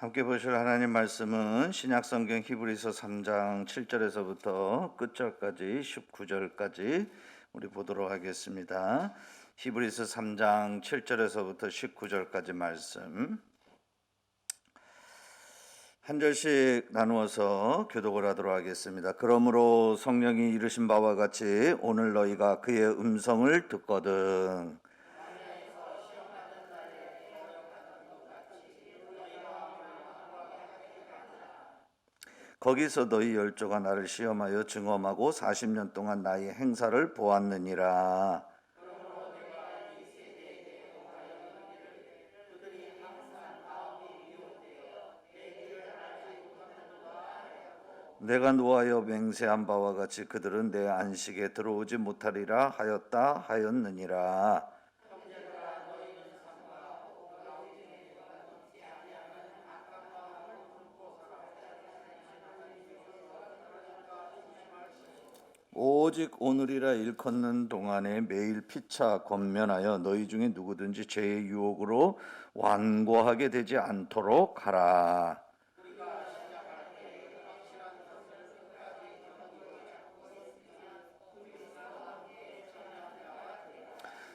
함께 보실 하나님 말씀은 신약성경 히브리서 3장 7절에서부터 끝절까지 19절까지 우리 보도록 하겠습니다. 히브리서 3장 7절에서부터 19절까지 말씀 한 절씩 나누어서 교독을 하도록 하겠습니다. 그러므로 성령이 이르신 바와 같이 오늘 너희가 그의 음성을 듣거든 거기서 너희 열조가 나를 시험하여 증험하고 40년 동안 나의 행사를 보았느니라. 내가 노하여 맹세한 바와 같이 그들은 내 안식에 들어오지 못하리라 하였다 하였느니라. 오직 오늘이라 일컫는 동안에 매일 피차 권면하여 너희 중에 누구든지 죄의 유혹으로 완고하게 되지 않도록 하라.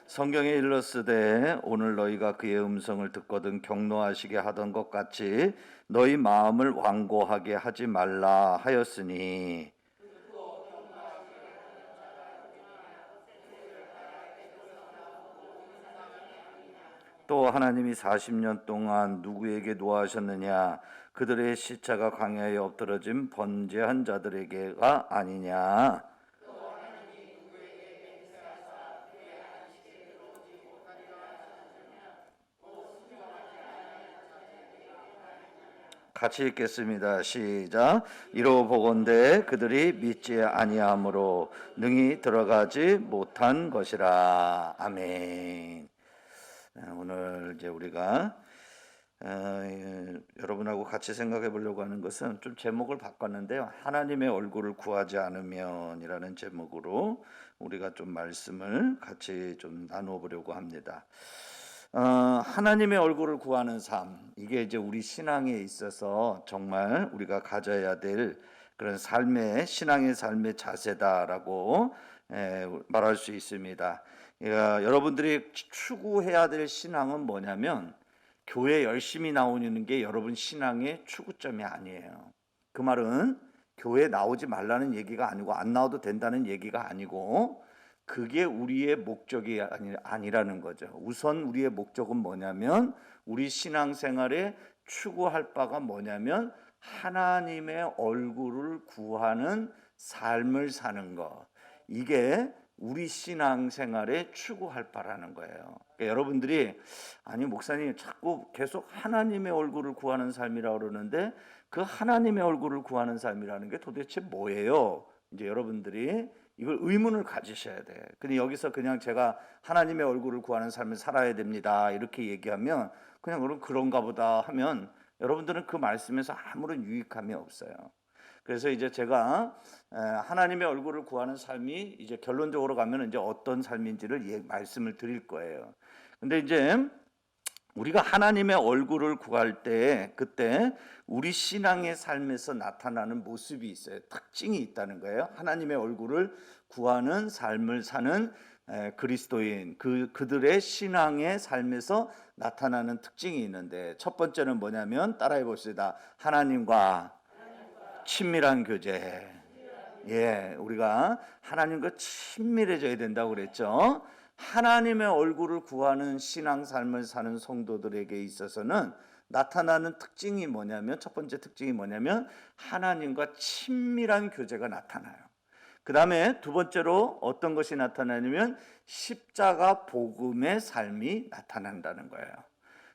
성경에 일렀으되 오늘 너희가 그의 음성을 듣거든 경노하시게 하던 것 같이 너희 마음을 완고하게 하지 말라 하였으니 또 하나님이 40년 동안 누구에게 노하셨느냐 그들의 시차가 광야에 엎드러진 번제한 자들에게가 아니냐. 같이 읽겠습니다. 시작. 이로 보건대 그들이 믿지 아니함으로 능히 들어가지 못한 것이라. 아멘. 오늘 이제 우리가 여러분하고 같이 생각해 보려고 하는 것은 좀 제목을 바꿨는데요. 하나님의 얼굴을 구하지 않으면이라는 제목으로 우리가 좀 말씀을 같이 좀 나누어 보려고 합니다. 하나님의 얼굴을 구하는 삶, 이게 이제 우리 신앙에 있어서 정말 우리가 가져야 될 그런 삶의 신앙의 삶의 자세다라고 말할 수 있습니다. 여러분들이 추구해야 될 신앙은 뭐냐면 교회 열심히 나오는 게 여러분 신앙의 추구점이 아니에요. 그 말은 교회 나오지 말라는 얘기가 아니고 안 나와도 된다는 얘기가 아니고 그게 우리의 목적이 아니라는 거죠. 우선 우리의 목적은 뭐냐면 우리 신앙생활에 추구할 바가 뭐냐면 하나님의 얼굴을 구하는 삶을 사는 것. 이게 우리 신앙생활에 추구할 바라는 거예요. 그러니까 여러분들이 아니 목사님 자꾸 계속 하나님의 얼굴을 구하는 삶이라고 그러는데 그 하나님의 얼굴을 구하는 삶이라는 게 도대체 뭐예요? 이제 여러분들이 이걸 의문을 가지셔야 돼. 근데 여기서 그냥 제가 하나님의 얼굴을 구하는 삶을 살아야 됩니다 이렇게 얘기하면 그냥 그런가 보다 하면 여러분들은 그 말씀에서 아무런 유익함이 없어요. 그래서 이제 제가 하나님의 얼굴을 구하는 삶이 이제 결론적으로 가면 이제 어떤 삶인지를 말씀을 드릴 거예요. 근데 이제 우리가 하나님의 얼굴을 구할 때 그때 우리 신앙의 삶에서 나타나는 모습이 있어요. 특징이 있다는 거예요. 하나님의 얼굴을 구하는 삶을 사는 그리스도인 그들의 신앙의 삶에서 나타나는 특징이 있는데 첫 번째는 뭐냐면 따라해 봅시다. 하나님과 친밀한 교제. 우리가 하나님과 친밀해져야 된다고 그랬죠. 하나님의 얼굴을 구하는 신앙 삶을 사는 성도들에게 있어서는 나타나는 특징이 뭐냐면 첫 번째 특징이 뭐냐면 하나님과 친밀한 교제가 나타나요. 그 다음에 두 번째로 어떤 것이 나타나냐면 십자가 복음의 삶이 나타난다는 거예요.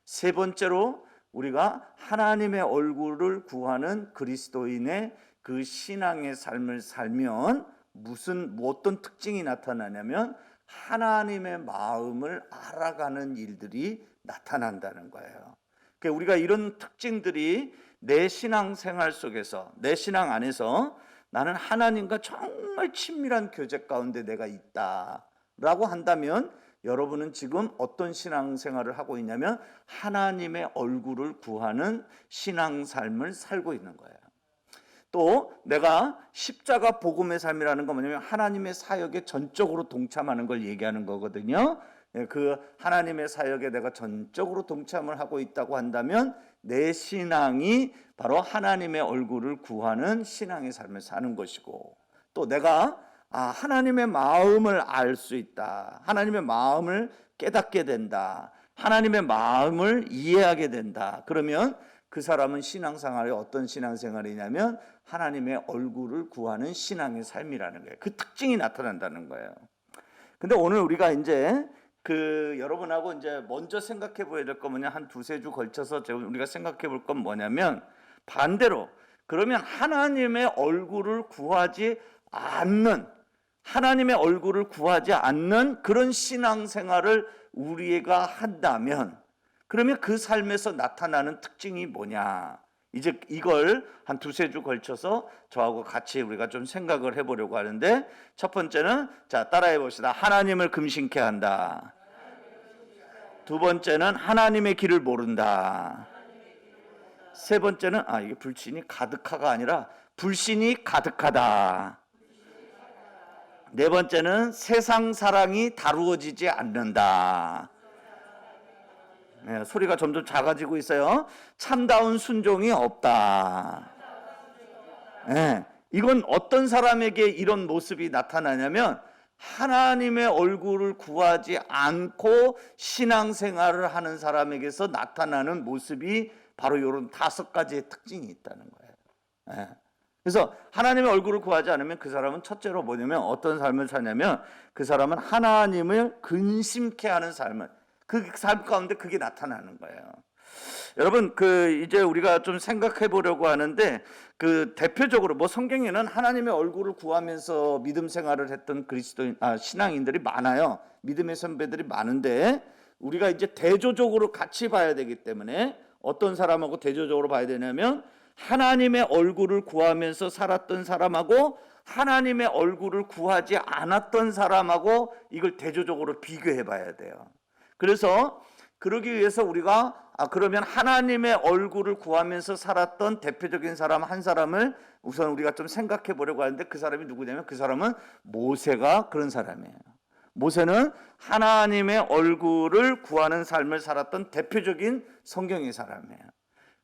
세 번째로 우리가 하나님의 얼굴을 구하는 그리스도인의 그 신앙의 삶을 살면 어떤 특징이 나타나냐면 하나님의 마음을 알아가는 일들이 나타난다는 거예요. 그러니까 우리가 이런 특징들이 내 신앙 생활 속에서 내 신앙 안에서 나는 하나님과 정말 친밀한 교제 가운데 내가 있다라고 한다면 여러분은 지금 어떤 신앙생활을 하고 있냐면 하나님의 얼굴을 구하는 신앙 삶을 살고 있는 거예요. 또 내가 십자가 복음의 삶이라는 건 뭐냐면 하나님의 사역에 전적으로 동참하는 걸 얘기하는 거거든요. 그 하나님의 사역에 내가 전적으로 동참을 하고 있다고 한다면 내 신앙이 바로 하나님의 얼굴을 구하는 신앙의 삶을 사는 것이고, 또 내가 하나님의 마음을 알 수 있다, 하나님의 마음을 깨닫게 된다, 하나님의 마음을 이해하게 된다, 그러면 그 사람은 신앙생활이 어떤 신앙생활이냐면 하나님의 얼굴을 구하는 신앙의 삶이라는 거예요. 그 특징이 나타난다는 거예요. 근데 오늘 우리가 이제 여러분하고 이제 먼저 생각해 보아야 될 거 뭐냐, 한 두세 주 걸쳐서 우리가 생각해 볼 건 뭐냐면, 반대로 그러면 하나님의 얼굴을 구하지 않는, 하나님의 얼굴을 구하지 않는 그런 신앙생활을 우리가 한다면, 그러면 그 삶에서 나타나는 특징이 뭐냐, 이제 이걸 한 두세 주 걸쳐서 저하고 같이 우리가 좀 생각을 해보려고 하는데, 첫 번째는 자 따라해 봅시다. 하나님을 금신케 한다. 두 번째는 하나님의 길을 모른다. 세 번째는 이게 불신이 가득하가 아니라 불신이 가득하다. 네 번째는 세상 사랑이 다루어지지 않는다. 네, 소리가 점점 작아지고 있어요. 참다운 순종이 없다. 네, 이건 어떤 사람에게 이런 모습이 나타나냐면 하나님의 얼굴을 구하지 않고 신앙생활을 하는 사람에게서 나타나는 모습이 바로 이런 5가지의 특징이 있다는 거예요. 네. 그래서 하나님의 얼굴을 구하지 않으면 그 사람은 첫째로 뭐냐면 어떤 삶을 사냐면 그 사람은 하나님을 근심케 하는 삶을, 그 삶 가운데 그게 나타나는 거예요. 여러분, 이제 우리가 좀 생각해 보려고 하는데, 대표적으로 성경에는 하나님의 얼굴을 구하면서 믿음 생활을 했던 신앙인들이 많아요. 믿음의 선배들이 많은데, 우리가 이제 대조적으로 같이 봐야 되기 때문에 어떤 사람하고 대조적으로 봐야 되냐면 하나님의 얼굴을 구하면서 살았던 사람하고 하나님의 얼굴을 구하지 않았던 사람하고 이걸 대조적으로 비교해 봐야 돼요. 그래서 그러기 위해서 우리가 그러면 하나님의 얼굴을 구하면서 살았던 대표적인 사람 한 사람을 우선 우리가 좀 생각해 보려고 하는데, 그 사람이 누구냐면 그 사람은 모세가 그런 사람이에요. 모세는 하나님의 얼굴을 구하는 삶을 살았던 대표적인 성경의 사람이에요.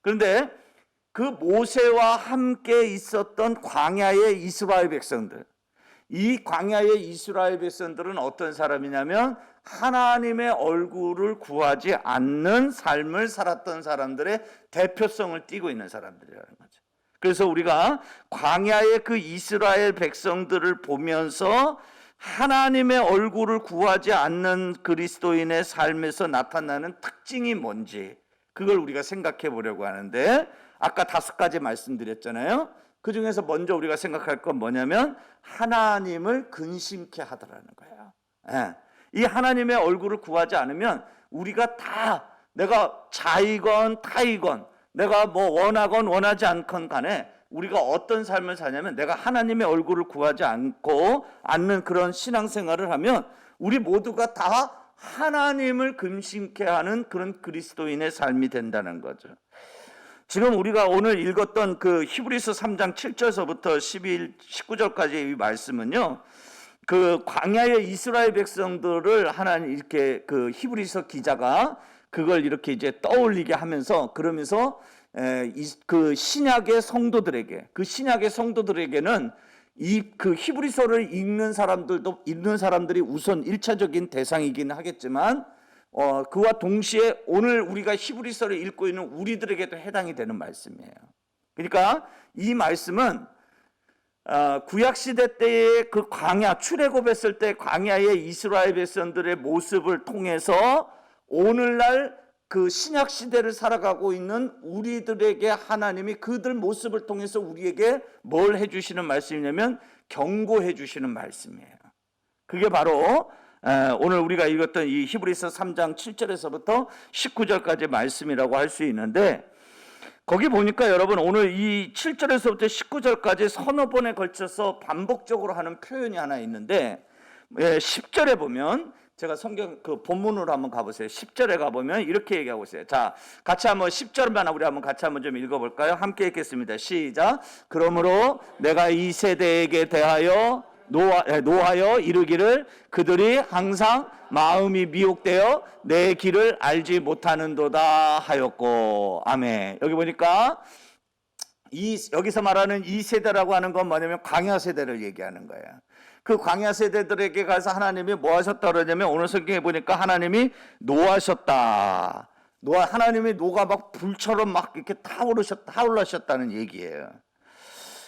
그런데 그 모세와 함께 있었던 광야의 이스라엘 백성들, 이 광야의 이스라엘 백성들은 어떤 사람이냐면 하나님의 얼굴을 구하지 않는 삶을 살았던 사람들의 대표성을 띠고 있는 사람들이라는 거죠. 그래서 우리가 광야의 그 이스라엘 백성들을 보면서 하나님의 얼굴을 구하지 않는 그리스도인의 삶에서 나타나는 특징이 뭔지, 그걸 우리가 생각해 보려고 하는데, 아까 5가지 말씀드렸잖아요. 그 중에서 먼저 우리가 생각할 건 뭐냐면 하나님을 근심케 하더라는 거예요. 예. 이 하나님의 얼굴을 구하지 않으면 우리가 다, 내가 자이건 타이건, 내가 원하건 원하지 않건 간에 우리가 어떤 삶을 사냐면 내가 하나님의 얼굴을 구하지 않는 그런 신앙생활을 하면 우리 모두가 다 하나님을 근심케 하는 그런 그리스도인의 삶이 된다는 거죠. 지금 우리가 오늘 읽었던 히브리서 3장 7절서부터 19절까지의 이 말씀은요, 광야의 이스라엘 백성들을 하나님 이렇게 히브리서 기자가 그걸 이렇게 이제 떠올리게 하면서, 그러면서 신약의 성도들에게는 히브리서를 읽는 사람들이 우선 1차적인 대상이긴 하겠지만, 그와 동시에 오늘 우리가 히브리서를 읽고 있는 우리들에게도 해당이 되는 말씀이에요. 그러니까 이 말씀은 구약시대 때의 출애굽했을 때 광야의 이스라엘 백성들의 모습을 통해서 오늘날 신약시대를 살아가고 있는 우리들에게 하나님이 그들 모습을 통해서 우리에게 뭘 해주시는 말씀이냐면 경고해 주시는 말씀이에요. 그게 바로 오늘 우리가 읽었던 이 히브리서 3장 7절에서부터 19절까지 말씀이라고 할 수 있는데, 거기 보니까 여러분 오늘 이 7절에서부터 19절까지 서너 번에 걸쳐서 반복적으로 하는 표현이 하나 있는데, 10절에 보면 제가 성경 그 본문으로 한번 가보세요. 10절에 가보면 이렇게 얘기하고 있어요. 자, 같이 한번 10절만 우리 한번 같이 한번 좀 읽어볼까요? 함께 읽겠습니다. 시작. 그러므로 내가 이 세대에게 대하여 노하여 이르기를 그들이 항상 마음이 미혹되어 내 길을 알지 못하는도다 하였고. 아멘. 여기 보니까 여기서 말하는 이 세대라고 하는 건 뭐냐면 광야 세대를 얘기하는 거예요. 그 광야 세대들에게 가서 하나님이 뭐 하셨다 그러냐면 오늘 성경에 보니까 하나님이 노하셨다. 하나님이 노가 막 불처럼 막 이렇게 타올라셨다는 얘기예요.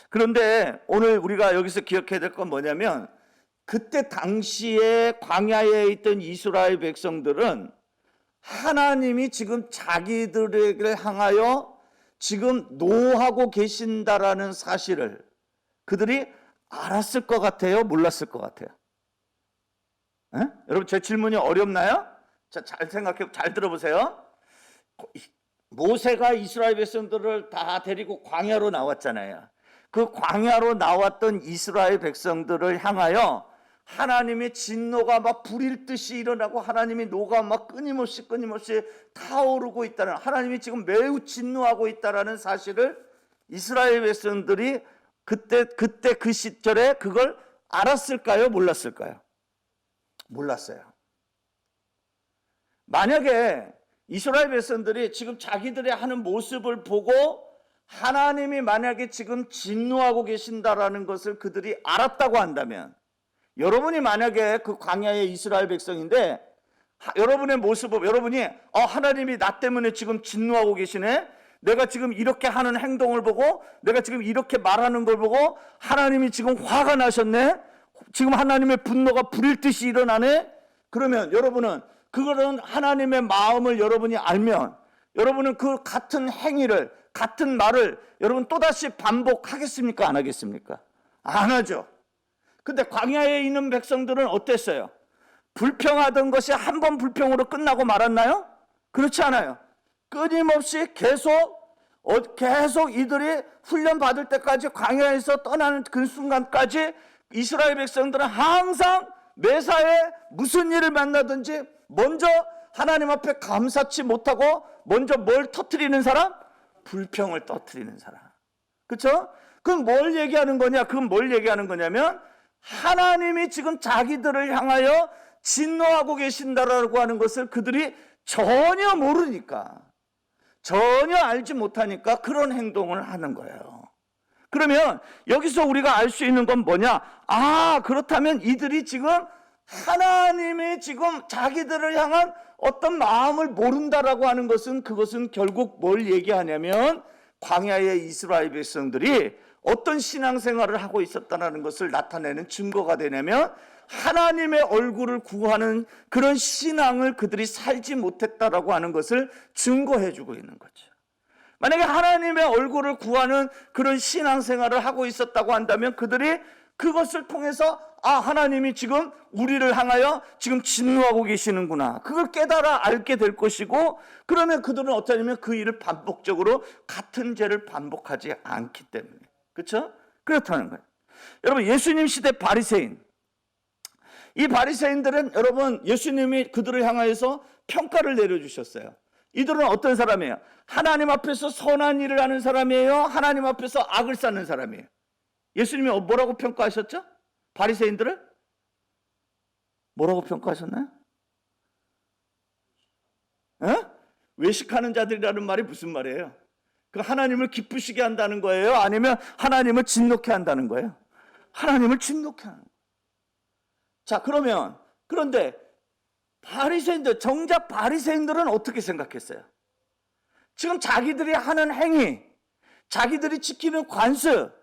그런데 오늘 우리가 여기서 기억해야 될 건 뭐냐면 그때 당시에 광야에 있던 이스라엘 백성들은 하나님이 지금 자기들에게 향하여 지금 노하고 계신다라는 사실을 그들이 알았을 것 같아요? 몰랐을 것 같아요? 에? 여러분 제 질문이 어렵나요? 자, 잘 들어보세요. 모세가 이스라엘 백성들을 다 데리고 광야로 나왔잖아요. 그 광야로 나왔던 이스라엘 백성들을 향하여 하나님의 진노가 막 불일 듯이 일어나고 하나님의 노가 막 끊임없이 타오르고 있다는, 하나님이 지금 매우 진노하고 있다는 사실을 이스라엘 백성들이 그때 그 시절에 그걸 알았을까요? 몰랐을까요? 몰랐어요. 만약에 이스라엘 백성들이 지금 자기들이 하는 모습을 보고 하나님이 만약에 지금 진노하고 계신다라는 것을 그들이 알았다고 한다면, 여러분이 만약에 그 광야의 이스라엘 백성인데 여러분의 모습을 여러분이 하나님이 나 때문에 지금 진노하고 계시네, 내가 지금 이렇게 하는 행동을 보고 내가 지금 이렇게 말하는 걸 보고 하나님이 지금 화가 나셨네, 지금 하나님의 분노가 불일 듯이 일어나네. 그러면 여러분은 그거는 하나님의 마음을 여러분이 알면 여러분은 그 같은 행위를, 같은 말을 여러분 또다시 반복하겠습니까? 안 하겠습니까? 안 하죠. 근데 광야에 있는 백성들은 어땠어요? 불평하던 것이 한 번 불평으로 끝나고 말았나요? 그렇지 않아요. 끊임없이 계속 이들이 훈련 받을 때까지, 광야에서 떠나는 그 순간까지 이스라엘 백성들은 항상 매사에 무슨 일을 만나든지 먼저 하나님 앞에 감사치 못하고 먼저 뭘 터뜨리는 사람? 불평을 터뜨리는 사람. 그렇죠? 그럼 뭘 얘기하는 거냐? 그건 뭘 얘기하는 거냐면 하나님이 지금 자기들을 향하여 진노하고 계신다라고 하는 것을 그들이 전혀 모르니까, 전혀 알지 못하니까 그런 행동을 하는 거예요. 그러면 여기서 우리가 알 수 있는 건 뭐냐? 그렇다면 이들이 지금 하나님이 지금 자기들을 향한 어떤 마음을 모른다라고 하는 것은, 그것은 결국 뭘 얘기하냐면 광야의 이스라엘 백성들이 어떤 신앙생활을 하고 있었다는 것을 나타내는 증거가 되냐면 하나님의 얼굴을 구하는 그런 신앙을 그들이 살지 못했다라고 하는 것을 증거해 주고 있는 거죠. 만약에 하나님의 얼굴을 구하는 그런 신앙생활을 하고 있었다고 한다면 그들이 그것을 통해서 하나님이 지금 우리를 향하여 지금 진노하고 계시는구나, 그걸 깨달아 알게 될 것이고, 그러면 그들은 어떠냐면 그 일을 반복적으로 같은 죄를 반복하지 않기 때문에, 그렇죠? 그렇다는 거예요. 여러분, 예수님 시대 바리새인, 이 바리새인들은 여러분 예수님이 그들을 향하여서 평가를 내려주셨어요. 이들은 어떤 사람이에요? 하나님 앞에서 선한 일을 하는 사람이에요? 하나님 앞에서 악을 쌓는 사람이에요? 예수님이 뭐라고 평가하셨죠? 바리새인들을? 뭐라고 평가하셨나요? 외식하는 자들이라는 말이 무슨 말이에요? 그 하나님을 기쁘시게 한다는 거예요? 아니면 하나님을 진노케 한다는 거예요? 하나님을 진노케 하는 거예요. 자, 그런데 정작 바리새인들은 어떻게 생각했어요? 지금 자기들이 하는 행위, 자기들이 지키는 관습,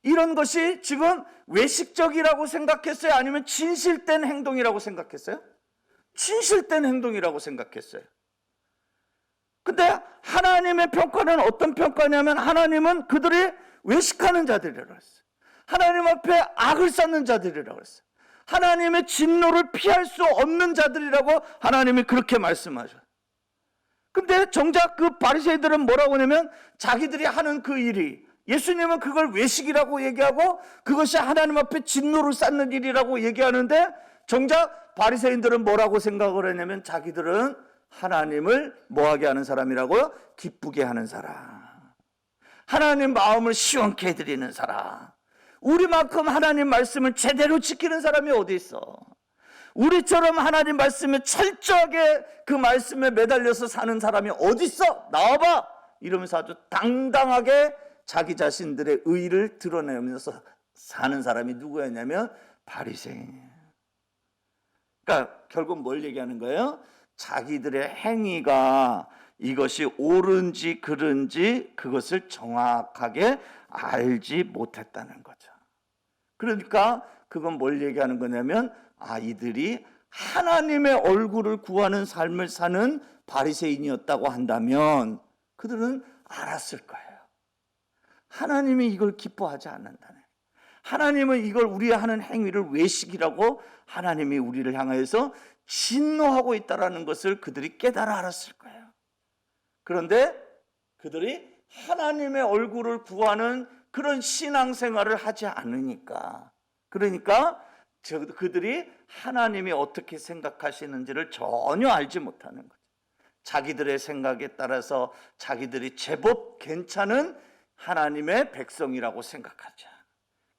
이런 것이 지금 외식적이라고 생각했어요? 아니면 진실된 행동이라고 생각했어요? 진실된 행동이라고 생각했어요. 근데 하나님의 평가는 어떤 평가냐면 하나님은 그들이 외식하는 자들이라고 했어요. 하나님 앞에 악을 쌓는 자들이라고 했어요. 하나님의 진노를 피할 수 없는 자들이라고 하나님이 그렇게 말씀하셔요. 근데 정작 그 바리새인들은 뭐라고 하냐면 자기들이 하는 그 일이, 예수님은 그걸 외식이라고 얘기하고 그것이 하나님 앞에 진노를 쌓는 일이라고 얘기하는데, 정작 바리새인들은 뭐라고 생각을 했냐면 자기들은 하나님을 뭐하게 하는 사람이라고요? 기쁘게 하는 사람, 하나님 마음을 시원케 해드리는 사람. 우리만큼 하나님 말씀을 제대로 지키는 사람이 어디 있어? 우리처럼 하나님 말씀에 철저하게 그 말씀에 매달려서 사는 사람이 어디 있어? 나와봐! 이러면서 아주 당당하게 자기 자신들의 의의를 드러내면서 사는 사람이 누구였냐면 바리새인이에요. 그러니까 결국 뭘 얘기하는 거예요? 자기들의 행위가 이것이 옳은지 그른지 그것을 정확하게 알지 못했다는 거죠. 그러니까 그건 뭘 얘기하는 거냐면 이들이 하나님의 얼굴을 구하는 삶을 사는 바리새인이었다고 한다면 그들은 알았을 거예요. 하나님이 이걸 기뻐하지 않는다네. 하나님은 이걸 우리 하는 행위를 외식이라고 하나님이 우리를 향하여서 진노하고 있다는 것을 그들이 깨달아 알았을 거예요. 그런데 그들이 하나님의 얼굴을 구하는 그런 신앙생활을 하지 않으니까, 그러니까 그들이 하나님이 어떻게 생각하시는지를 전혀 알지 못하는 거죠. 자기들의 생각에 따라서 자기들이 제법 괜찮은 하나님의 백성이라고 생각하죠.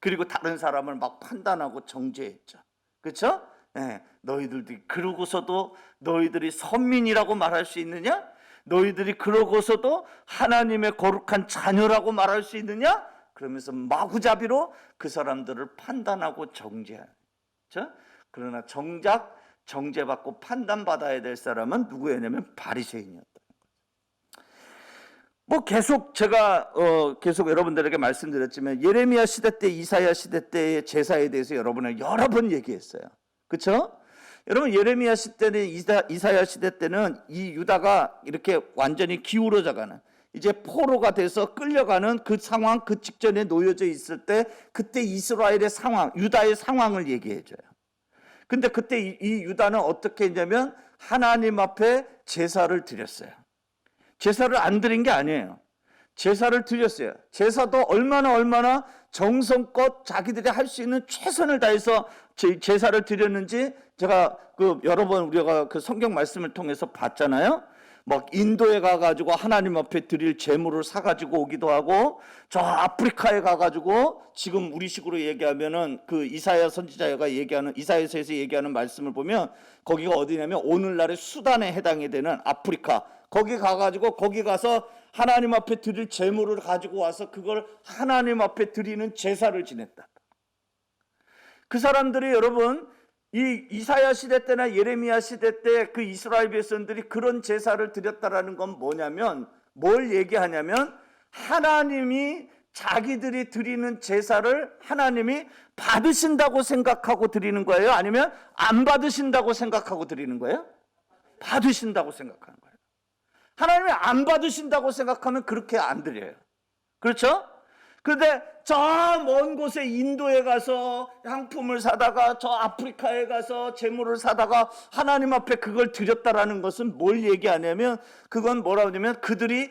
그리고 다른 사람을 막 판단하고 정죄했죠. 그렇죠? 네, 너희들도 그러고서도 너희들이 선민이라고 말할 수 있느냐? 너희들이 그러고서도 하나님의 거룩한 자녀라고 말할 수 있느냐? 그러면서 마구잡이로 그 사람들을 판단하고 정죄하죠. 그러나 정작 정죄받고 판단받아야 될 사람은 누구였냐면 바리새인이었다. 계속 제가 계속 여러분들에게 말씀드렸지만 예레미야 시대 때, 이사야 시대 때의 제사에 대해서 여러분을 여러 번 얘기했어요. 그렇죠? 여러분 예레미야 시대는 이사야 시대 때는 이 유다가 이렇게 완전히 기울어져가는, 이제 포로가 돼서 끌려가는 그 상황, 그 직전에 놓여져 있을 때 그때 이스라엘의 상황, 유다의 상황을 얘기해줘요. 근데 그때 이 유다는 어떻게 했냐면 하나님 앞에 제사를 드렸어요. 제사를 안 드린 게 아니에요. 제사를 드렸어요. 제사도 얼마나 정성껏 자기들이 할 수 있는 최선을 다해서 제사를 드렸는지 제가 여러 번 우리가 그 성경 말씀을 통해서 봤잖아요. 막 인도에 가가지고 하나님 앞에 드릴 제물을 사가지고 오기도 하고, 저 아프리카에 가가지고 지금 우리식으로 얘기하면은 그 이사야 선지자가 얘기하는, 이사야서에서 얘기하는 말씀을 보면 거기가 어디냐면 오늘날의 수단에 해당이 되는 아프리카, 거기 가가지고 거기 가서 하나님 앞에 드릴 제물을 가지고 와서 그걸 하나님 앞에 드리는 제사를 지냈다. 그 사람들이 여러분 이 이사야 시대 때나 예레미야 시대 때 그 이스라엘 백성들이 그런 제사를 드렸다라는 건 뭐냐면, 뭘 얘기하냐면 하나님이 자기들이 드리는 제사를 하나님이 받으신다고 생각하고 드리는 거예요? 아니면 안 받으신다고 생각하고 드리는 거예요? 받으신다고 생각하는 거예요. 하나님이 안 받으신다고 생각하면 그렇게 안 드려요. 그렇죠? 그런데 저 먼 곳에 인도에 가서 향품을 사다가 저 아프리카에 가서 재물을 사다가 하나님 앞에 그걸 드렸다라는 것은 뭘 얘기하냐면, 그건 뭐라고 하냐면 그들이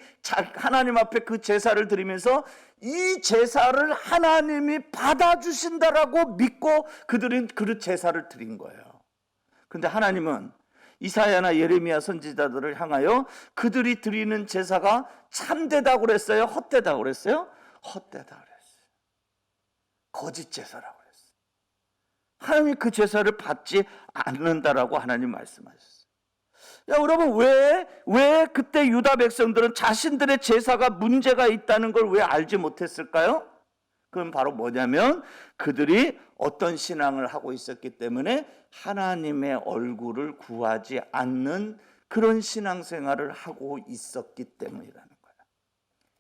하나님 앞에 그 제사를 드리면서 이 제사를 하나님이 받아주신다라고 믿고 그들은 그 제사를 드린 거예요. 그런데 하나님은 이사야나 예레미야 선지자들을 향하여 그들이 드리는 제사가 참되다고 그랬어요? 헛되다고 그랬어요? 헛되다 그랬어요. 거짓 제사라고 그랬어요. 하나님이 그 제사를 받지 않는다라고 하나님 말씀하셨어요. 여러분 왜 그때 유다 백성들은 자신들의 제사가 문제가 있다는 걸 왜 알지 못했을까요? 그건 바로 뭐냐면 그들이 어떤 신앙을 하고 있었기 때문에 하나님의 얼굴을 구하지 않는 그런 신앙생활을 하고 있었기 때문이라는 거예요.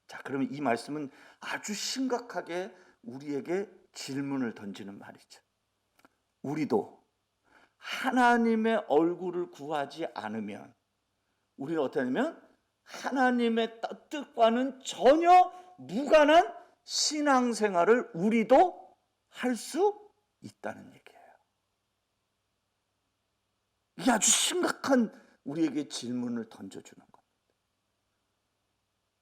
자, 그러면 이 말씀은 아주 심각하게 우리에게 질문을 던지는 말이죠. 우리도 하나님의 얼굴을 구하지 않으면 우리는 어떠냐면 하나님의 뜻과는 전혀 무관한 신앙생활을 우리도 할 수 있다는 얘기예요. 이게 아주 심각한 우리에게 질문을 던져주는 겁니다.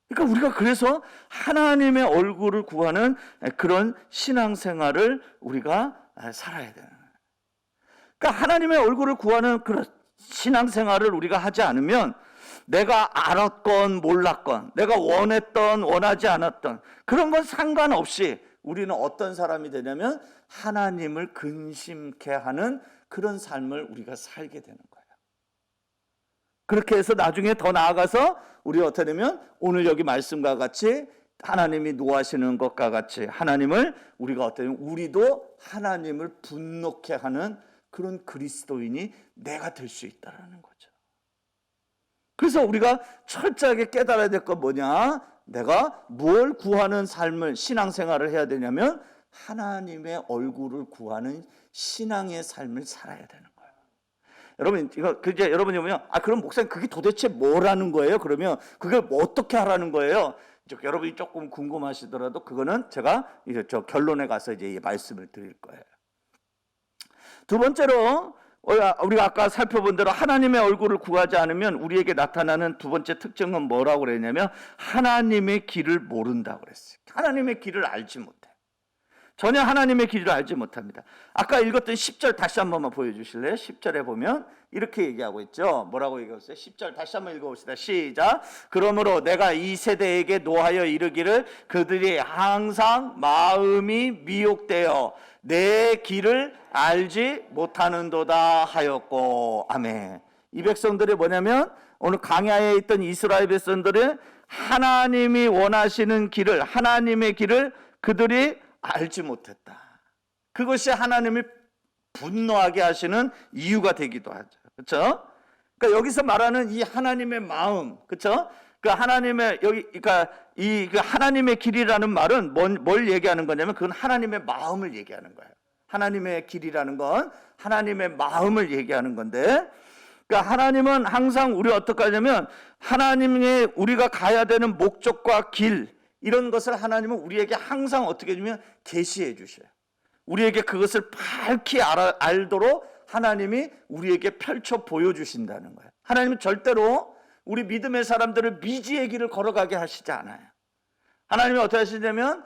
그러니까 우리가 그래서 하나님의 얼굴을 구하는 그런 신앙생활을 우리가 살아야 되는 거예요. 그러니까 하나님의 얼굴을 구하는 그런 신앙생활을 우리가 하지 않으면 내가 알았건 몰랐건, 내가 원했던 원하지 않았던 그런 건 상관없이 우리는 어떤 사람이 되냐면 하나님을 근심케 하는 그런 삶을 우리가 살게 되는 거예요. 그렇게 해서 나중에 더 나아가서 우리가 어떻게 되면 오늘 여기 말씀과 같이 하나님이 노하시는 것과 같이 하나님을 우리가 어떻게 되면 우리도 하나님을 분노케 하는 그런 그리스도인이 내가 될 수 있다는 거죠. 그래서 우리가 철저하게 깨달아야 될 건 뭐냐? 내가 뭘 구하는 삶을, 신앙생활을 해야 되냐면 하나님의 얼굴을 구하는 신앙의 삶을 살아야 되는 거예요. 여러분, 이거 이제 여러분이 보면 그럼 목사님 그게 도대체 뭐라는 거예요? 그러면 그걸 뭐 어떻게 하라는 거예요? 여러분이 조금 궁금하시더라도 그거는 제가 이제 저 결론에 가서 이제 말씀을 드릴 거예요. 두 번째로 우리가 아까 살펴본 대로 하나님의 얼굴을 구하지 않으면 우리에게 나타나는 두 번째 특징은 뭐라고 그랬냐면 하나님의 길을 모른다고 그랬어요. 하나님의 길을 알지 못해. 전혀 하나님의 길을 알지 못합니다. 아까 읽었던 10절 다시 한 번만 보여주실래요? 10절에 보면 이렇게 얘기하고 있죠. 뭐라고 얘기했어요? 10절 다시 한번 읽어봅시다. 시작. 그러므로 내가 이 세대에게 노하여 이르기를 그들이 항상 마음이 미혹되어 내 길을 알지 못하는도다 하였고. 아멘. 이 백성들이 뭐냐면 오늘 광야에 있던 이스라엘 백성들은 하나님이 원하시는 길을, 하나님의 길을 그들이 알지 못했다. 그것이 하나님이 분노하게 하시는 이유가 되기도 하죠. 그렇죠? 그러니까 여기서 말하는 이 하나님의 마음, 그렇죠? 그 하나님의 여기 그러니까 이 하나님의 길이라는 말은 뭘 얘기하는 거냐면 그건 하나님의 마음을 얘기하는 거예요. 하나님의 길이라는 건 하나님의 마음을 얘기하는 건데, 그러니까 하나님은 항상 우리 어떻게 하냐면 하나님의 우리가 가야 되는 목적과 길 이런 것을 하나님은 우리에게 항상 어떻게 해주면 계시해 주셔요. 우리에게 그것을 밝히 알도록 하나님이 우리에게 펼쳐 보여주신다는 거예요. 하나님은 절대로 우리 믿음의 사람들을 미지의 길을 걸어가게 하시지 않아요. 하나님이 어떻게 하시냐면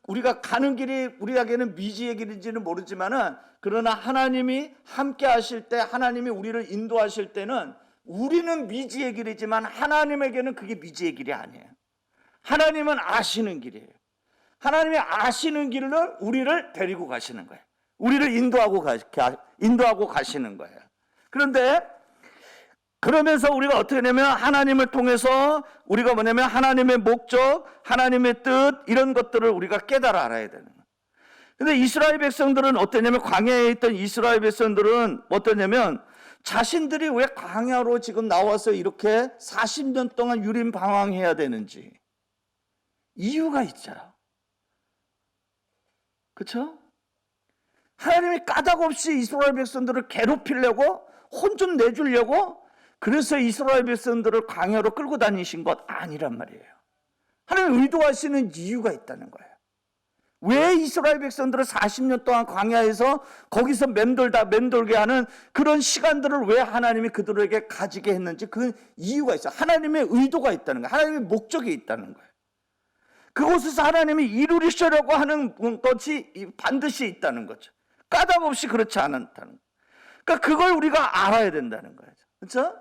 우리가 가는 길이 우리에게는 미지의 길인지는 모르지만은 그러나 하나님이 함께 하실 때 하나님이 우리를 인도하실 때는 우리는 미지의 길이지만 하나님에게는 그게 미지의 길이 아니에요. 하나님은 아시는 길이에요. 하나님이 아시는 길로 우리를 데리고 가시는 거예요. 우리를 인도하고 가시는 거예요. 그런데 그러면서 우리가 어떻게 되냐면 하나님을 통해서 우리가 뭐냐면 하나님의 목적, 하나님의 뜻 이런 것들을 우리가 깨달아 알아야 되는 거예요. 근데 이스라엘 백성들은 어떠냐면 광야에 있던 이스라엘 백성들은 어떠냐면 자신들이 왜 광야로 지금 나와서 이렇게 40년 동안 유림방황해야 되는지 이유가 있죠. 그렇죠? 하나님이 까닭없이 이스라엘 백성들을 괴롭히려고 혼 좀 내주려고 그래서 이스라엘 백성들을 광야로 끌고 다니신 것 아니란 말이에요. 하나님 의도하시는 이유가 있다는 거예요. 왜 이스라엘 백성들을 40년 동안 광야에서 거기서 맴돌게 하는 그런 시간들을 왜 하나님이 그들에게 가지게 했는지 그 이유가 있어요. 하나님의 의도가 있다는 거예요. 하나님의 목적이 있다는 거예요. 그곳에서 하나님이 이루시려고 하는 것이 반드시 있다는 거죠. 까닭없이 그렇지 않다는 거예요. 그러니까 그걸 우리가 알아야 된다는 거예요. 그렇죠?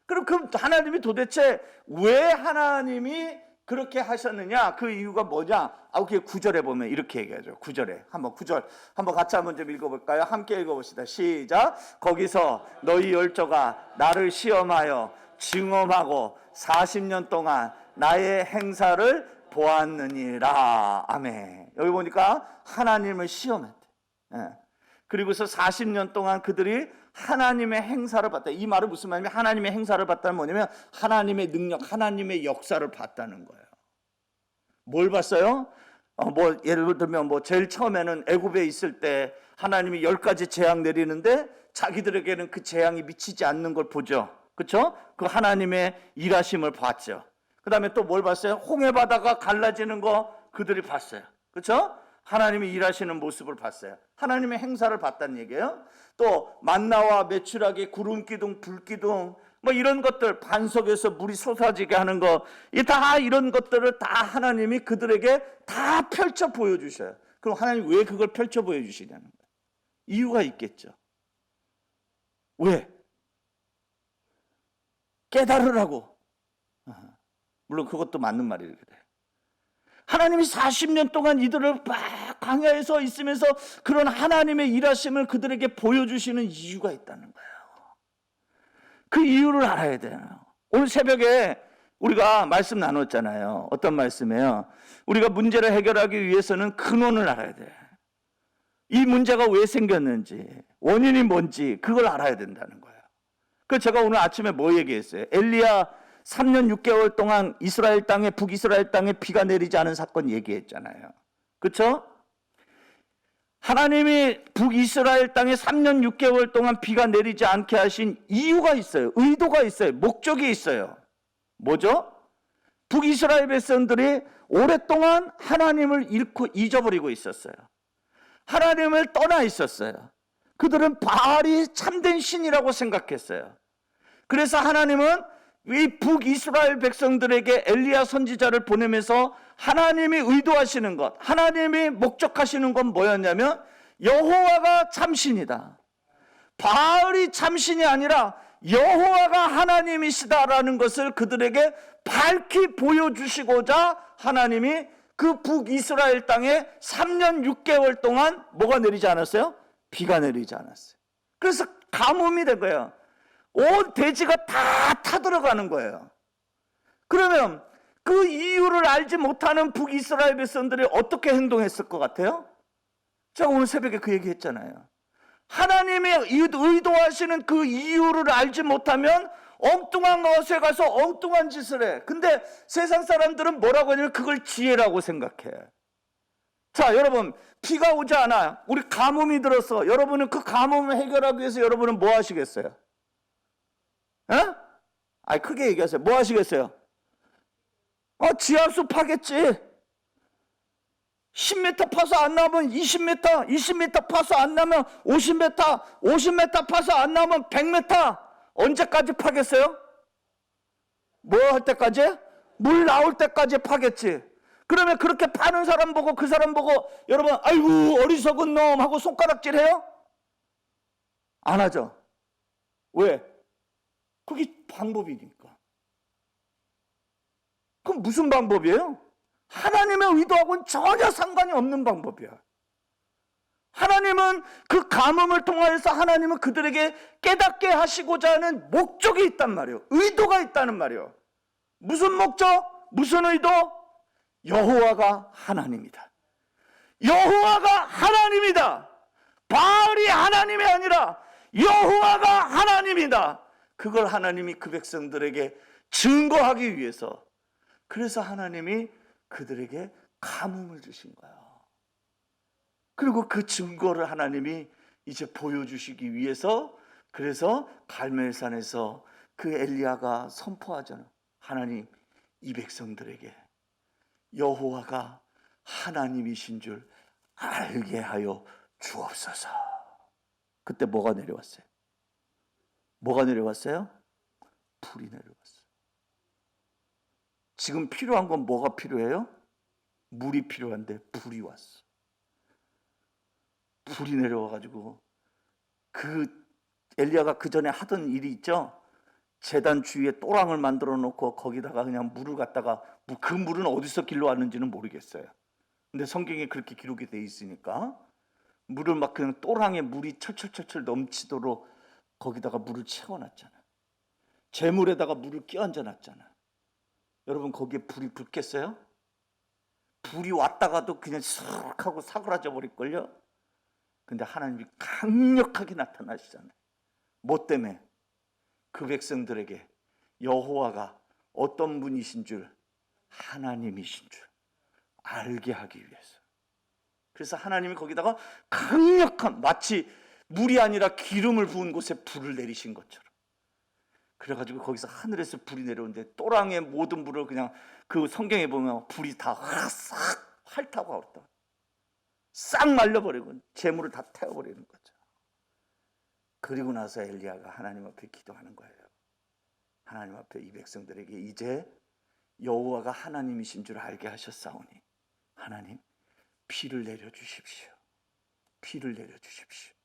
그럼 그 하나님이 도대체 왜 하나님이 그렇게 하셨느냐? 그 이유가 뭐냐? 그게 9절에 보면 이렇게 얘기하죠. 9절에. 9절 한번 같이 한번 좀 읽어볼까요? 함께 읽어봅시다. 시작. 거기서 너희 열조가 나를 시험하여 증험하고 40년 동안 나의 행사를 보았느니라. 아멘. 여기 보니까 하나님을 시험했대. 그리고서 40년 동안 그들이 하나님의 행사를 봤다. 이 말은 무슨 말이냐면 하나님의 행사를 봤다는 뭐냐면 하나님의 능력, 하나님의 역사를 봤다는 거예요. 뭘 봤어요? 예를 들면 제일 처음에는 애굽에 있을 때 하나님이 10가지 재앙 내리는데 자기들에게는 그 재앙이 미치지 않는 걸 보죠. 그렇죠? 그 하나님의 일하심을 봤죠. 그 다음에 또 뭘 봤어요? 홍해 바다가 갈라지는 거 그들이 봤어요. 그렇죠? 하나님이 일하시는 모습을 봤어요. 하나님의 행사를 봤다는 얘기예요. 또 만나와 메추라기, 구름 기둥, 불 기둥 이런 것들, 반석에서 물이 솟아지게 하는 거, 다 이런 것들을 다 하나님이 그들에게 다 펼쳐 보여주셔요. 그럼 하나님 왜 그걸 펼쳐 보여주시냐는 거예요. 이유가 있겠죠. 왜? 깨달으라고. 물론 그것도 맞는 말이에요. 하나님이 40년 동안 이들을 막 광야에서 있으면서 그런 하나님의 일하심을 그들에게 보여주시는 이유가 있다는 거예요. 그 이유를 알아야 돼요. 오늘 새벽에 우리가 말씀 나눴잖아요. 어떤 말씀이에요? 우리가 문제를 해결하기 위해서는 근원을 알아야 돼. 이 문제가 왜 생겼는지, 원인이 뭔지 그걸 알아야 된다는 거예요. 그래서 제가 오늘 아침에 뭐 얘기했어요? 엘리야 3년 6개월 동안 이스라엘 땅에, 북이스라엘 땅에 비가 내리지 않은 사건 얘기했잖아요. 그렇죠? 하나님이 북이스라엘 땅에 3년 6개월 동안 비가 내리지 않게 하신 이유가 있어요. 의도가 있어요. 목적이 있어요. 뭐죠? 북이스라엘 백성들이 오랫동안 하나님을 잃고 잊어버리고 있었어요. 하나님을 떠나 있었어요. 그들은 바알이 참된 신이라고 생각했어요. 그래서 하나님은 이 북이스라엘 백성들에게 엘리야 선지자를 보내면서 하나님이 의도하시는 것, 하나님이 목적하시는 건 뭐였냐면 여호와가 참신이다. 바알이 참신이 아니라 여호와가 하나님이시다라는 것을 그들에게 밝히 보여주시고자 하나님이 그 북이스라엘 땅에 3년 6개월 동안 뭐가 내리지 않았어요? 비가 내리지 않았어요. 그래서 가뭄이 된 거예요. 온 대지가 다 타들어가는 거예요. 그러면 그 이유를 알지 못하는 북이스라엘 백성들이 어떻게 행동했을 것 같아요? 제가 오늘 새벽에 그 얘기 했잖아요. 하나님이 의도하시는 그 이유를 알지 못하면 엉뚱한 것에 가서 엉뚱한 짓을 해. 근데 세상 사람들은 뭐라고 하냐면 그걸 지혜라고 생각해. 자, 여러분, 비가 오지 않아. 우리 가뭄이 들어서 여러분은 그 가뭄을 해결하기 위해서 여러분은 뭐 하시겠어요? 에? 아니, 크게 얘기하세요. 뭐 하시겠어요? 지하수 파겠지. 10m 파서 안 나오면 20m, 20m 파서 안 나오면 50m, 50m 파서 안 나오면 100m. 언제까지 파겠어요? 뭐 할 때까지? 물 나올 때까지 파겠지. 그러면 그렇게 파는 사람 보고 그 사람 보고 여러분 아이고 어리석은 놈 하고 손가락질 해요? 안 하죠. 왜? 그게 방법이니까. 그럼 무슨 방법이에요? 하나님의 의도하고는 전혀 상관이 없는 방법이야. 하나님은 그 가뭄을 통하여서 하나님은 그들에게 깨닫게 하시고자 하는 목적이 있단 말이에요. 의도가 있다는 말이에요. 무슨 목적? 무슨 의도? 여호와가 하나님이다. 여호와가 하나님이다. 바알이 하나님이 아니라 여호와가 하나님이다. 그걸 하나님이 그 백성들에게 증거하기 위해서, 그래서 하나님이 그들에게 가뭄을 주신 거예요. 그리고 그 증거를 하나님이 이제 보여주시기 위해서, 그래서 갈멜산에서 그 엘리야가 선포하잖아요. 하나님, 이 백성들에게 여호와가 하나님이신 줄 알게 하여 주옵소서. 그때 뭐가 내려왔어요? 뭐가 내려왔어요? 불이 내려왔어요. 지금 필요한 건 뭐가 필요해요? 물이 필요한데 불이 왔어. 불이 내려와가지고 그 엘리야가 그 전에 하던 일이 있죠. 제단 주위에 또랑을 만들어 놓고 거기다가 그냥 물을 갖다가, 그 물은 어디서 길러 왔는지는 모르겠어요. 근데 성경에 그렇게 기록이 돼 있으니까 물을 막 그냥 또랑에 물이 철철철철 넘치도록 거기다가 물을 채워놨잖아요. 재물에다가 물을 끼얹어 놨잖아요. 여러분 거기에 불이 붙겠어요? 불이 왔다가도 그냥 쓱 하고 사그라져 버릴걸요? 근데 하나님이 강력하게 나타나시잖아요. 뭐 때문에? 그 백성들에게 여호와가 어떤 분이신 줄, 하나님이신 줄 알게 하기 위해서. 그래서 하나님이 거기다가 강력한, 마치 물이 아니라 기름을 부은 곳에 불을 내리신 것처럼, 그래가지고 거기서 하늘에서 불이 내려오는데 또랑의 모든 불을 그냥, 그 성경에 보면 불이 다 싹 핥아고 왔다. 싹 말려버리고 재물을 다 태워버리는 거죠. 그리고 나서 엘리야가 하나님 앞에 기도하는 거예요. 하나님 앞에 이 백성들에게 이제 여호와가 하나님이신 줄 알게 하셨사오니 하나님 비를 내려주십시오. 비를 내려주십시오.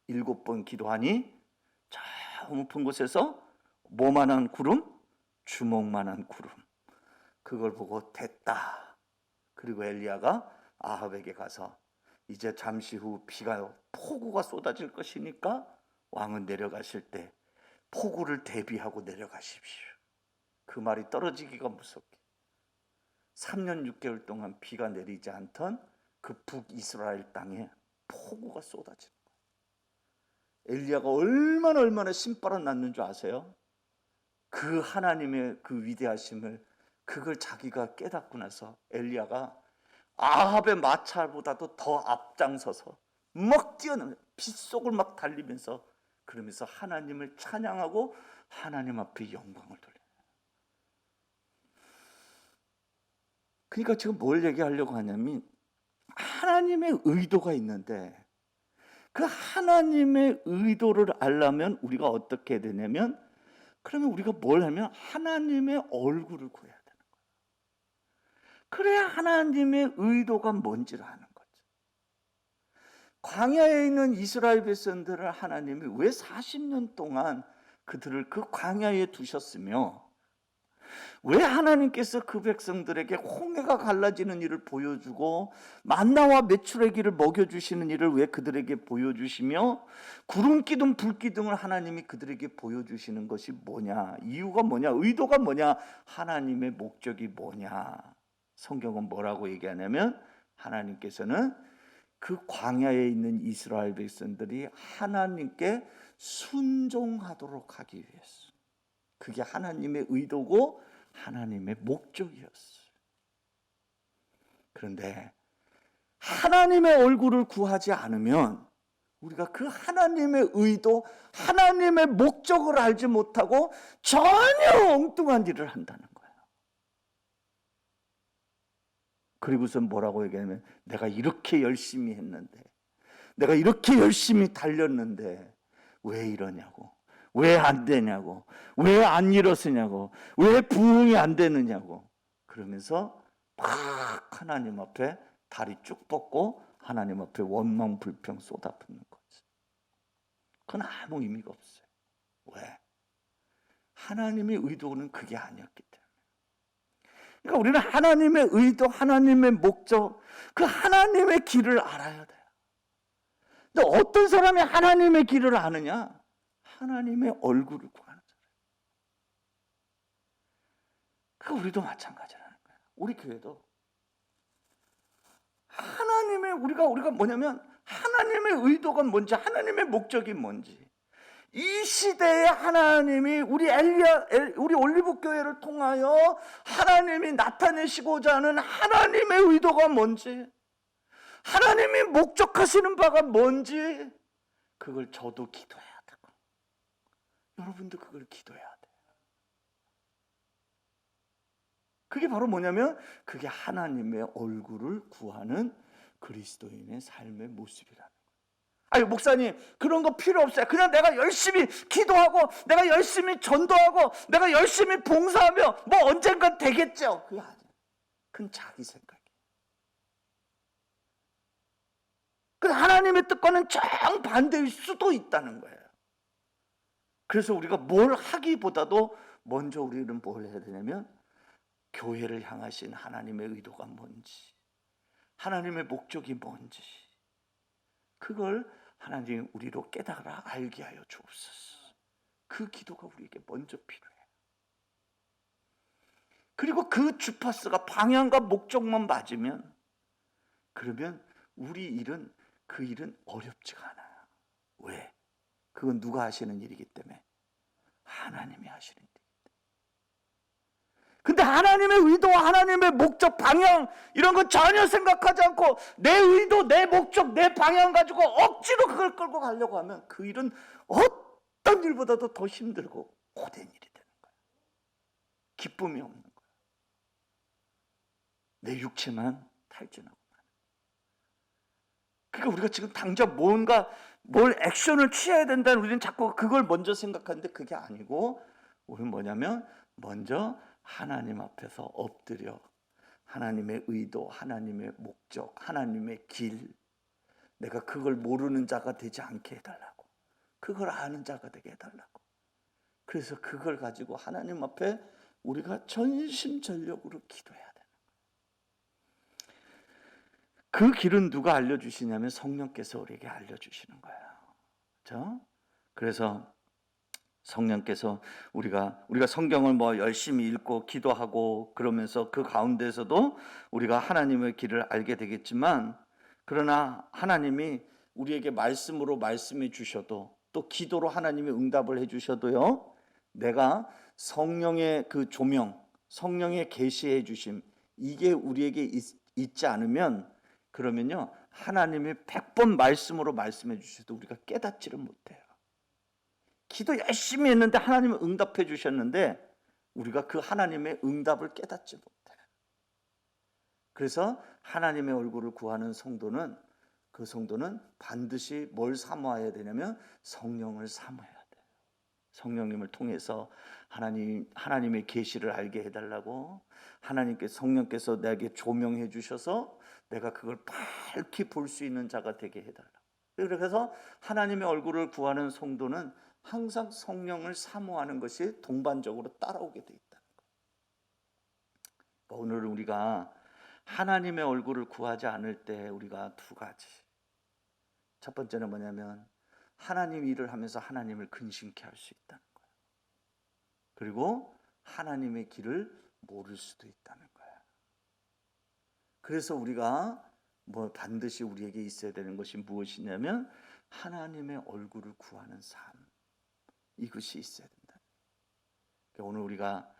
7번 기도하니 높은 곳에서 뭐만한 구름? 주먹만한 구름. 그걸 보고 됐다. 그리고 엘리야가 아합에게 가서 이제 잠시 후 폭우가 쏟아질 것이니까 왕은 내려가실 때 폭우를 대비하고 내려가십시오. 그 말이 떨어지기가 무섭게 3년 6개월 동안 비가 내리지 않던 그 북이스라엘 땅에 폭우가 쏟아지는 거예요. 엘리야가 얼마나 신바람 났는 줄 아세요? 그 하나님의 그 위대하심을 그걸 자기가 깨닫고 나서 엘리야가 아합의 마차보다도 더 앞장서서 막 뛰어나면 빗속을 막 달리면서 그러면서 하나님을 찬양하고 하나님 앞에 영광을 돌려요. 그러니까 지금 뭘 얘기하려고 하냐면 하나님의 의도가 있는데 그 하나님의 의도를 알려면 우리가 어떻게 해야 되냐면 그러면 우리가 뭘 하면 하나님의 얼굴을 구해야 되는 거예요. 그래야 하나님의 의도가 뭔지를 아는 거죠. 광야에 있는 이스라엘 백성들을 하나님이 왜 40년 동안 그들을 그 광야에 두셨으며 왜 하나님께서 그 백성들에게 홍해가 갈라지는 일을 보여주고 만나와 메추라기를 먹여주시는 일을 왜 그들에게 보여주시며 구름 기둥 불 기둥을 하나님이 그들에게 보여주시는 것이 뭐냐, 이유가 뭐냐, 의도가 뭐냐, 하나님의 목적이 뭐냐. 성경은 뭐라고 얘기하냐면 하나님께서는 그 광야에 있는 이스라엘 백성들이 하나님께 순종하도록 하기 위해서, 그게 하나님의 의도고 하나님의 목적이었어요. 그런데 하나님의 얼굴을 구하지 않으면 우리가 그 하나님의 의도, 하나님의 목적을 알지 못하고 전혀 엉뚱한 일을 한다는 거예요. 그리고서 뭐라고 얘기하냐면 내가 이렇게 열심히 했는데, 내가 이렇게 열심히 달렸는데 왜 이러냐고, 왜 안 되냐고, 왜 안 일어서냐고, 왜 부흥이 안 되느냐고 그러면서 막 하나님 앞에 다리 쭉 뻗고 하나님 앞에 원망 불평 쏟아붓는 거지. 그건 아무 의미가 없어요. 왜? 하나님의 의도는 그게 아니었기 때문에. 그러니까 우리는 하나님의 의도, 하나님의 목적, 그 하나님의 길을 알아야 돼요. 근데 어떤 사람이 하나님의 길을 아느냐? 하나님의 얼굴을 구하는 사람. 그러니까 우리도 마찬가지라는 거예요. 우리 교회도 하나님의 우리가 뭐냐면 하나님의 의도가 뭔지, 하나님의 목적이 뭔지, 이 시대에 하나님이 우리 올리브 교회를 통하여 하나님이 나타내시고자 하는 하나님의 의도가 뭔지, 하나님이 목적하시는 바가 뭔지, 그걸 저도 기도해야 되고 여러분도 그걸 기도해야 돼요. 그게 바로 뭐냐면 그게 하나님의 얼굴을 구하는 그리스도인의 삶의 모습이라는 거예요. 아니 목사님 그런 거 필요 없어요. 그냥 내가 열심히 기도하고 내가 열심히 전도하고 내가 열심히 봉사하며 뭐 언젠간 되겠죠. 그게 아니에요. 그건 자기 생각이에요. 그 하나님의 뜻과는 정반대일 수도 있다는 거예요. 그래서 우리가 뭘 하기보다도 먼저 우리는 뭘 해야 되냐면 교회를 향하신 하나님의 의도가 뭔지, 하나님의 목적이 뭔지, 그걸 하나님 우리로 깨달아 알게 하여 주옵소서. 그 기도가 우리에게 먼저 필요해요. 그리고 그 주파수가 방향과 목적만 맞으면 그러면 그 일은 어렵지가 않아요. 왜? 그건 누가 하시는 일이기 때문에 하나님이 하시는 일이기 때문에. 근데 하나님의 의도와 하나님의 목적, 방향 이런 건 전혀 생각하지 않고 내 의도, 내 목적, 내 방향 가지고 억지로 그걸 끌고 가려고 하면 그 일은 어떤 일보다도 더 힘들고 고된 일이 되는 거예요. 기쁨이 없는 거예요. 내 육체만 탈진하고 마는. 그러니까 우리가 지금 당장 뭘 액션을 취해야 된다는 우리는 자꾸 그걸 먼저 생각하는데 그게 아니고 우리는 뭐냐면 먼저 하나님 앞에서 엎드려 하나님의 의도, 하나님의 목적, 하나님의 길, 내가 그걸 모르는 자가 되지 않게 해달라고, 그걸 아는 자가 되게 해달라고, 그래서 그걸 가지고 하나님 앞에 우리가 전심전력으로 기도해야 돼. 그 길은 누가 알려주시냐면 성령께서 우리에게 알려주시는 거예요. 그렇죠? 그래서 성령께서 우리가 성경을 뭐 열심히 읽고 기도하고 그러면서 그 가운데서도 우리가 하나님의 길을 알게 되겠지만, 그러나 하나님이 우리에게 말씀으로 말씀해 주셔도 또 기도로 하나님이 응답을 해 주셔도요, 내가 성령의 그 조명, 성령의 계시해 주심, 이게 우리에게 있지 않으면, 그러면요 하나님이 100번 말씀으로 말씀해 주셔도 우리가 깨닫지를 못해요. 기도 열심히 했는데 하나님은 응답해 주셨는데 우리가 그 하나님의 응답을 깨닫지 못해요. 그래서 하나님의 얼굴을 구하는 성도는, 그 성도는 반드시 뭘 사모해야 되냐면 성령을 사모해야 돼요. 성령님을 통해서 하나님의 계시를 알게 해달라고, 성령께서 내게 조명해 주셔서 내가 그걸 밝히 볼 수 있는 자가 되게 해달라고. 그래서 하나님의 얼굴을 구하는 성도는 항상 성령을 사모하는 것이 동반적으로 따라오게 돼 있다는 거예요. 오늘 우리가 하나님의 얼굴을 구하지 않을 때 우리가 두 가지. 첫 번째는 뭐냐면 하나님 일을 하면서 하나님을 근심케 할 수 있다는 거예요. 그리고 하나님의 길을 모를 수도 있다는 거예요. 그래서 우리가 반드시 우리에게 있어야 되는 것이 무엇이냐면 하나님의 얼굴을 구하는 삶. 이것이 있어야 된다. 오늘 우리가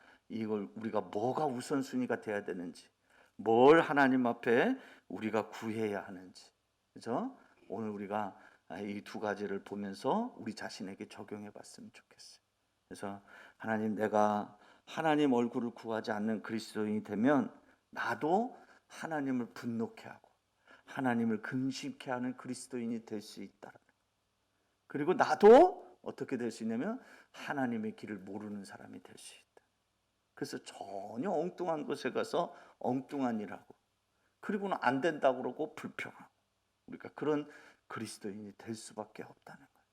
뭐가 우선순위가 돼야 되는지, 뭘 하나님 앞에 우리가 구해야 하는지, 그죠? 오늘 우리가 이 두 가지를 보면서 우리 자신에게 적용해 봤으면 좋겠어요. 그래서 하나님, 내가 하나님 얼굴을 구하지 않는 그리스도인이 되면 나도 하나님을 분노케 하고 하나님을 근심케 하는 그리스도인이 될 수 있다. 그리고 나도 어떻게 될 수 있냐면 하나님의 길을 모르는 사람이 될 수 있다. 그래서 전혀 엉뚱한 곳에 가서 엉뚱한 일하고, 그리고는 안 된다고 그러고 불평하고, 우리가 그런 그리스도인이 될 수밖에 없다는 거예요.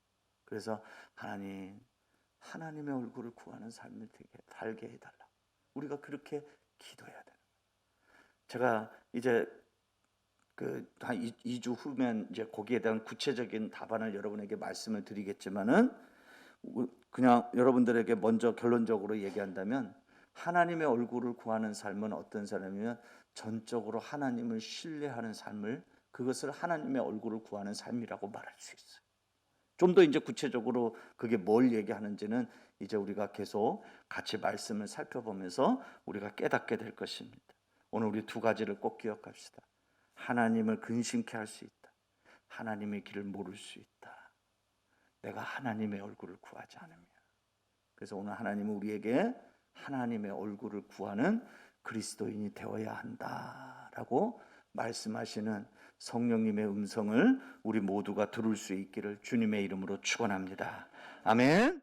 그래서 하나님의 얼굴을 구하는 삶을 되게 살게 해달라. 우리가 그렇게 기도해야 돼요. 제가 이제 한 2주 후면 이제 거기에 대한 구체적인 답안을 여러분에게 말씀을 드리겠지만은, 그냥 여러분들에게 먼저 결론적으로 얘기한다면 하나님의 얼굴을 구하는 삶은 어떤 삶이면 전적으로 하나님을 신뢰하는 삶을, 그것을 하나님의 얼굴을 구하는 삶이라고 말할 수 있어요. 좀 더 이제 구체적으로 그게 뭘 얘기하는지는 이제 우리가 계속 같이 말씀을 살펴보면서 우리가 깨닫게 될 것입니다. 오늘 우리 두 가지를 꼭 기억합시다. 하나님을 근심케 할 수 있다. 하나님의 길을 모를 수 있다. 내가 하나님의 얼굴을 구하지 않으면. 그래서 오늘 하나님은 우리에게 하나님의 얼굴을 구하는 그리스도인이 되어야 한다라고 말씀하시는 성령님의 음성을 우리 모두가 들을 수 있기를 주님의 이름으로 축원합니다. 아멘.